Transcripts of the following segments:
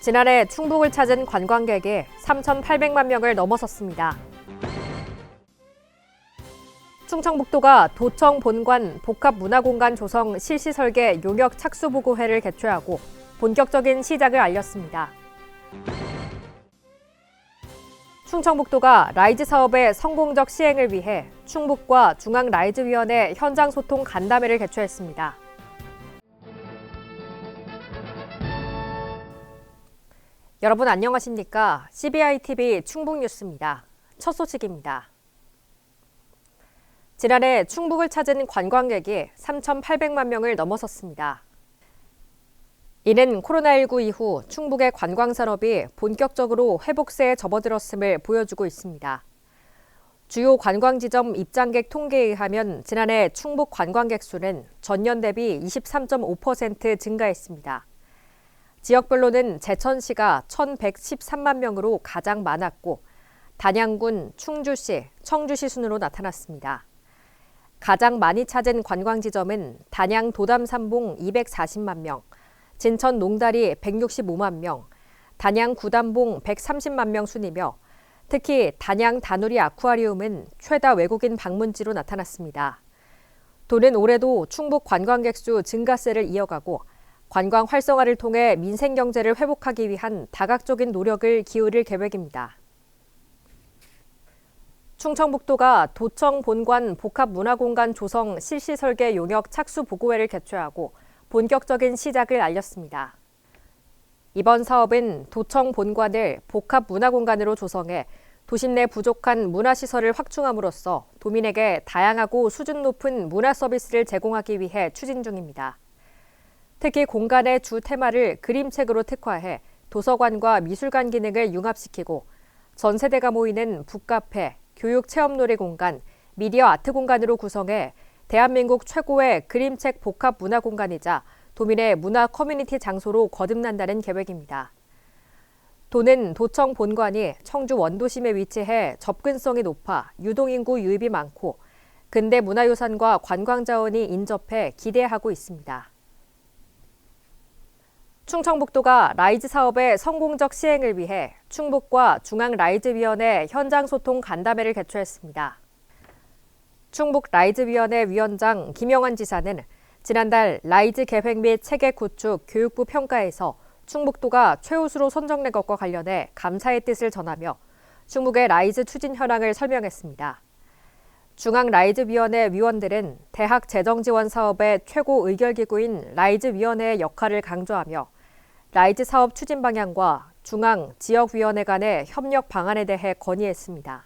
지난해 충북을 찾은 관광객이 3,800만 명을 넘어섰습니다. 충청북도가 도청 본관 복합문화공간 조성 실시 설계 용역 착수보고회를 개최하고 본격적인 시작을 알렸습니다. 충청북도가 라이즈 사업의 성공적 시행을 위해 충북과 중앙라이즈위원회 현장 소통 간담회를 개최했습니다. 여러분 안녕하십니까? CBI-TV 충북뉴스입니다. 첫 소식입니다. 지난해 충북을 찾은 관광객이 3,800만 명을 넘어섰습니다. 이는 코로나19 이후 충북의 관광산업이 본격적으로 회복세에 접어들었음을 보여주고 있습니다. 주요 관광지점 입장객 통계에 의하면 지난해 충북 관광객 수는 전년 대비 23.5% 증가했습니다. 지역별로는 제천시가 1,113만 명으로 가장 많았고 단양군, 충주시, 청주시 순으로 나타났습니다. 가장 많이 찾은 관광지점은 단양 도담산봉 240만 명, 진천 농다리 165만 명, 단양 구담봉 130만 명 순이며 특히 단양 다누리 아쿠아리움은 최다 외국인 방문지로 나타났습니다. 도는 올해도 충북 관광객 수 증가세를 이어가고 관광 활성화를 통해 민생 경제를 회복하기 위한 다각적인 노력을 기울일 계획입니다. 충청북도가 도청 본관 복합문화공간 조성 실시 설계 용역 착수 보고회를 개최하고 본격적인 시작을 알렸습니다. 이번 사업은 도청 본관을 복합문화공간으로 조성해 도심 내 부족한 문화시설을 확충함으로써 도민에게 다양하고 수준 높은 문화 서비스를 제공하기 위해 추진 중입니다. 특히 공간의 주 테마를 그림책으로 특화해 도서관과 미술관 기능을 융합시키고 전 세대가 모이는 북카페, 교육체험놀이 공간, 미디어 아트 공간으로 구성해 대한민국 최고의 그림책 복합 문화 공간이자 도민의 문화 커뮤니티 장소로 거듭난다는 계획입니다. 도는 도청 본관이 청주 원도심에 위치해 접근성이 높아 유동인구 유입이 많고 근대 문화유산과 관광자원이 인접해 기대하고 있습니다. 충청북도가 라이즈 사업의 성공적 시행을 위해 충북과 중앙라이즈위원회 현장 소통 간담회를 개최했습니다. 충북 라이즈위원회 위원장 김영환 지사는 지난달 라이즈 계획 및 체계 구축 교육부 평가에서 충북도가 최우수로 선정된 것과 관련해 감사의 뜻을 전하며 충북의 라이즈 추진 현황을 설명했습니다. 중앙라이즈위원회 위원들은 대학 재정지원 사업의 최고 의결기구인 라이즈위원회의 역할을 강조하며 라이즈 사업 추진 방향과 중앙, 지역위원회 간의 협력 방안에 대해 건의했습니다.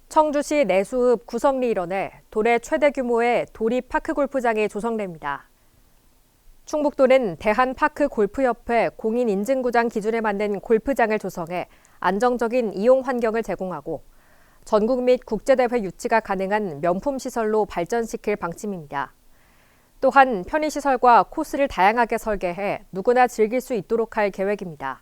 청주시 내수읍 구성리 일원에 도내 최대 규모의 도립 파크 골프장이 조성됩니다. 충북도는 대한파크골프협회 공인인증구장 기준에 맞는 골프장을 조성해 안정적인 이용 환경을 제공하고 전국 및 국제대회 유치가 가능한 명품시설로 발전시킬 방침입니다. 또한 편의시설과 코스를 다양하게 설계해 누구나 즐길 수 있도록 할 계획입니다.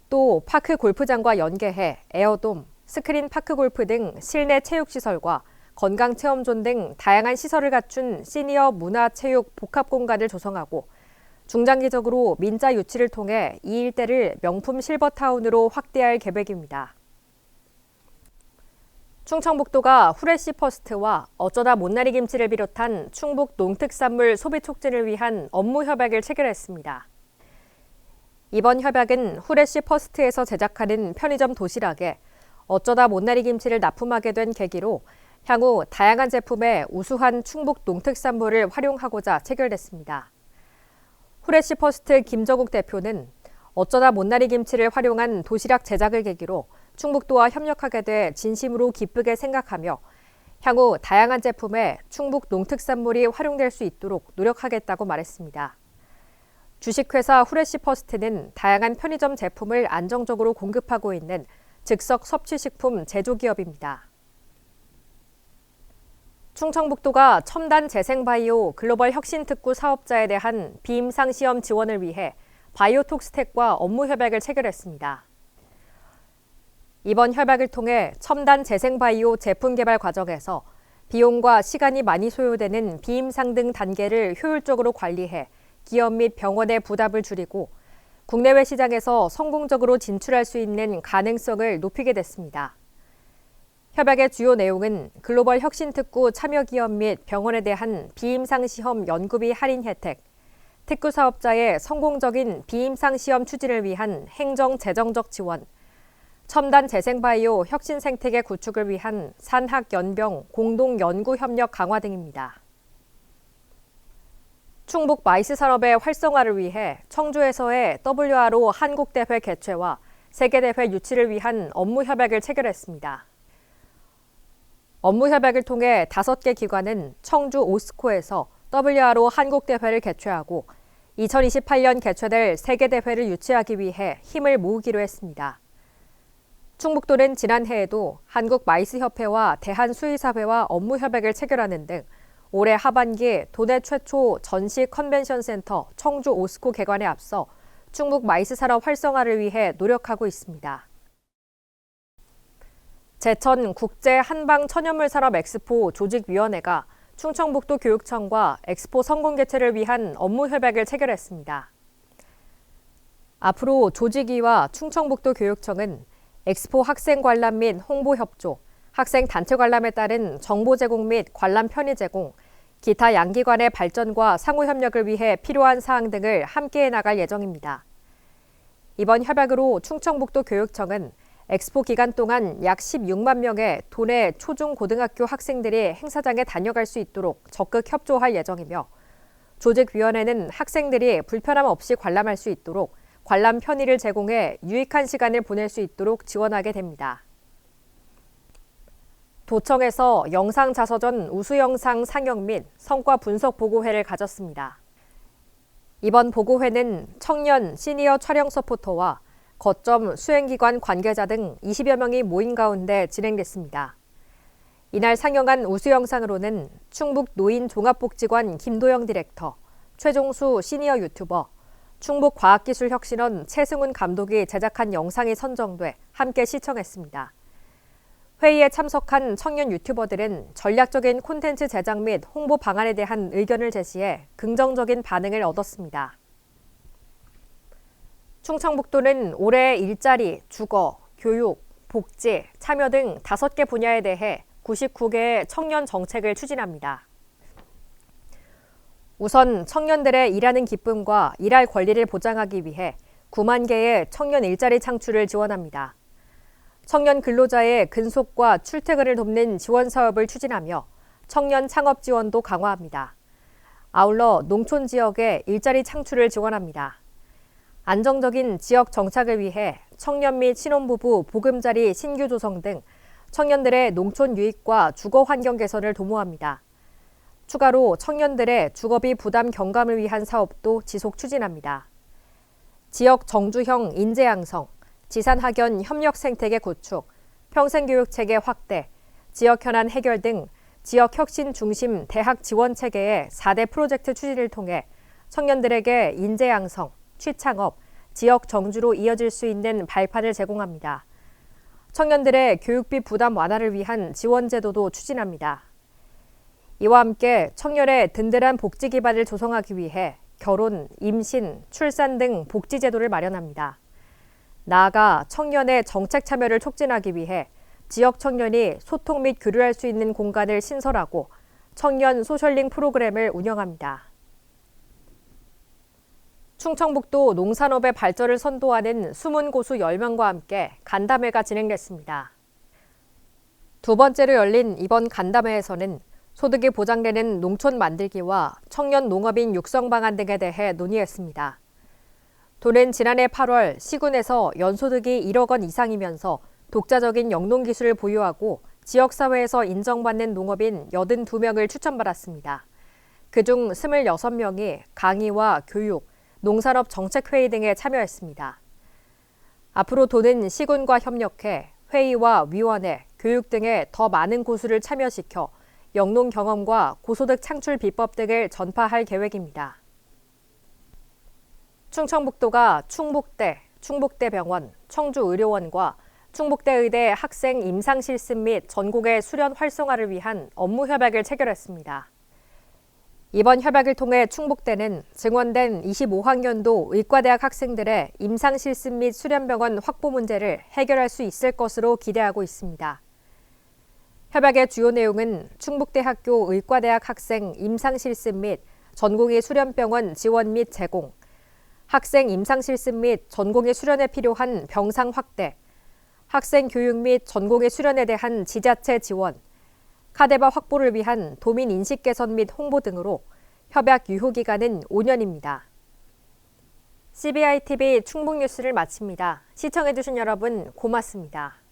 또 파크 골프장과 연계해 에어돔, 스크린 파크골프 등 실내 체육시설과 건강체험존 등 다양한 시설을 갖춘 시니어 문화체육 복합공간을 조성하고 중장기적으로 민자 유치를 통해 이 일대를 명품 실버타운으로 확대할 계획입니다. 충청북도가 후레쉬 퍼스트와 어쩌다 못난이 김치를 비롯한 충북 농특산물 소비 촉진을 위한 업무 협약을 체결했습니다. 이번 협약은 후레쉬 퍼스트에서 제작하는 편의점 도시락에 어쩌다 못난이 김치를 납품하게 된 계기로 향후 다양한 제품에 우수한 충북 농특산물을 활용하고자 체결됐습니다. 후레쉬 퍼스트 김정욱 대표는 어쩌다 못난이 김치를 활용한 도시락 제작을 계기로 충북도와 협력하게 돼 진심으로 기쁘게 생각하며 향후 다양한 제품에 충북 농특산물이 활용될 수 있도록 노력하겠다고 말했습니다. 주식회사 후레쉬 퍼스트는 다양한 편의점 제품을 안정적으로 공급하고 있는 즉석 섭취식품 제조기업입니다. 충청북도가 첨단 재생바이오 글로벌 혁신특구 사업자에 대한 비임상 시험 지원을 위해 바이오톡스텍과 업무 협약을 체결했습니다. 이번 협약을 통해 첨단 재생바이오 제품 개발 과정에서 비용과 시간이 많이 소요되는 비임상 등 단계를 효율적으로 관리해 기업 및 병원의 부담을 줄이고 국내외 시장에서 성공적으로 진출할 수 있는 가능성을 높이게 됐습니다. 협약의 주요 내용은 글로벌 혁신특구 참여기업 및 병원에 대한 비임상시험 연구비 할인 혜택, 특구 사업자의 성공적인 비임상시험 추진을 위한 행정 재정적 지원, 첨단 재생바이오 혁신 생태계 구축을 위한 산학연병 공동연구협력 강화 등입니다. 충북 마이스 산업의 활성화를 위해 청주에서의 WRO 한국대회 개최와 세계대회 유치를 위한 업무협약을 체결했습니다. 업무협약을 통해 5개 기관은 청주 오스코에서 WRO 한국대회를 개최하고 2028년 개최될 세계대회를 유치하기 위해 힘을 모으기로 했습니다. 충북도는 지난해에도 한국마이스협회와 대한수의사회와 업무협약을 체결하는 등 올해 하반기 도내 최초 전시 컨벤션센터 청주 오스코 개관에 앞서 충북 마이스 산업 활성화를 위해 노력하고 있습니다. 제천 국제 한방 천연물 산업 엑스포 조직위원회가 충청북도 교육청과 엑스포 성공 개최를 위한 업무 협약을 체결했습니다. 앞으로 조직위와 충청북도 교육청은 엑스포 학생 관람 및 홍보 협조, 학생 단체 관람에 따른 정보 제공 및 관람 편의 제공, 기타 양기관의 발전과 상호 협력을 위해 필요한 사항 등을 함께해 나갈 예정입니다. 이번 협약으로 충청북도 교육청은 엑스포 기간 동안 약 16만 명의 도내 초중고등학교 학생들이 행사장에 다녀갈 수 있도록 적극 협조할 예정이며 조직위원회는 학생들이 불편함 없이 관람할 수 있도록 관람 편의를 제공해 유익한 시간을 보낼 수 있도록 지원하게 됩니다. 도청에서 영상자서전 우수영상 상영 및 성과 분석 보고회를 가졌습니다. 이번 보고회는 청년 시니어 촬영 서포터와 거점 수행기관 관계자 등 20여 명이 모인 가운데 진행됐습니다. 이날 상영한 우수영상으로는 충북 노인종합복지관 김도영 디렉터, 최종수 시니어 유튜버, 충북과학기술혁신원 최승훈 감독이 제작한 영상이 선정돼 함께 시청했습니다. 회의에 참석한 청년 유튜버들은 전략적인 콘텐츠 제작 및 홍보 방안에 대한 의견을 제시해 긍정적인 반응을 얻었습니다. 충청북도는 올해 일자리, 주거, 교육, 복지, 참여 등 5개 분야에 대해 99개의 청년 정책을 추진합니다. 우선 청년들의 일하는 기쁨과 일할 권리를 보장하기 위해 9만 개의 청년 일자리 창출을 지원합니다. 청년 근로자의 근속과 출퇴근을 돕는 지원 사업을 추진하며 청년 창업 지원도 강화합니다. 아울러 농촌 지역의 일자리 창출을 지원합니다. 안정적인 지역 정착을 위해 청년 및 신혼부부 보금자리 신규 조성 등 청년들의 농촌 유익과 주거 환경 개선을 도모합니다. 추가로 청년들의 주거비 부담 경감을 위한 사업도 지속 추진합니다. 지역 정주형 인재 양성, 지산 학연 협력 생태계 구축, 평생교육 체계 확대, 지역 현안 해결 등 지역 혁신 중심 대학 지원 체계의 4대 프로젝트 추진을 통해 청년들에게 인재 양성, 취창업, 지역 정주로 이어질 수 있는 발판을 제공합니다. 청년들의 교육비 부담 완화를 위한 지원 제도도 추진합니다. 이와 함께 청년의 든든한 복지 기반을 조성하기 위해 결혼, 임신, 출산 등 복지 제도를 마련합니다. 나아가 청년의 정책 참여를 촉진하기 위해 지역 청년이 소통 및 교류할 수 있는 공간을 신설하고 청년 소셜링 프로그램을 운영합니다. 충청북도 농산업의 발전을 선도하는 숨은 고수 10명과 함께 간담회가 진행됐습니다. 두 번째로 열린 이번 간담회에서는 소득이 보장되는 농촌 만들기와 청년 농업인 육성 방안 등에 대해 논의했습니다. 도는 지난해 8월 시군에서 연소득이 1억 원 이상이면서 독자적인 영농 기술을 보유하고 지역사회에서 인정받는 농업인 82명을 추천받았습니다. 그중 26명이 강의와 교육, 농산업 정책회의 등에 참여했습니다. 앞으로 도는 시군과 협력해 회의와 위원회, 교육 등에 더 많은 고수를 참여시켜 영농 경험과 고소득 창출 비법 등을 전파할 계획입니다. 충청북도가 충북대, 충북대병원, 청주의료원과 충북대의대 학생 임상실습 및 전공의 수련 활성화를 위한 업무협약을 체결했습니다. 이번 협약을 통해 충북대는 증원된 25학년도 의과대학 학생들의 임상실습 및 수련병원 확보 문제를 해결할 수 있을 것으로 기대하고 있습니다. 협약의 주요 내용은 충북대학교 의과대학 학생 임상실습 및 전공의 수련병원 지원 및 제공, 학생 임상실습 및 전공의 수련에 필요한 병상 확대, 학생 교육 및 전공의 수련에 대한 지자체 지원, 카데바 확보를 위한 도민 인식 개선 및 홍보 등으로 협약 유효 기간은 5년입니다. CBI TV 충북 뉴스를 마칩니다. 시청해주신 여러분 고맙습니다.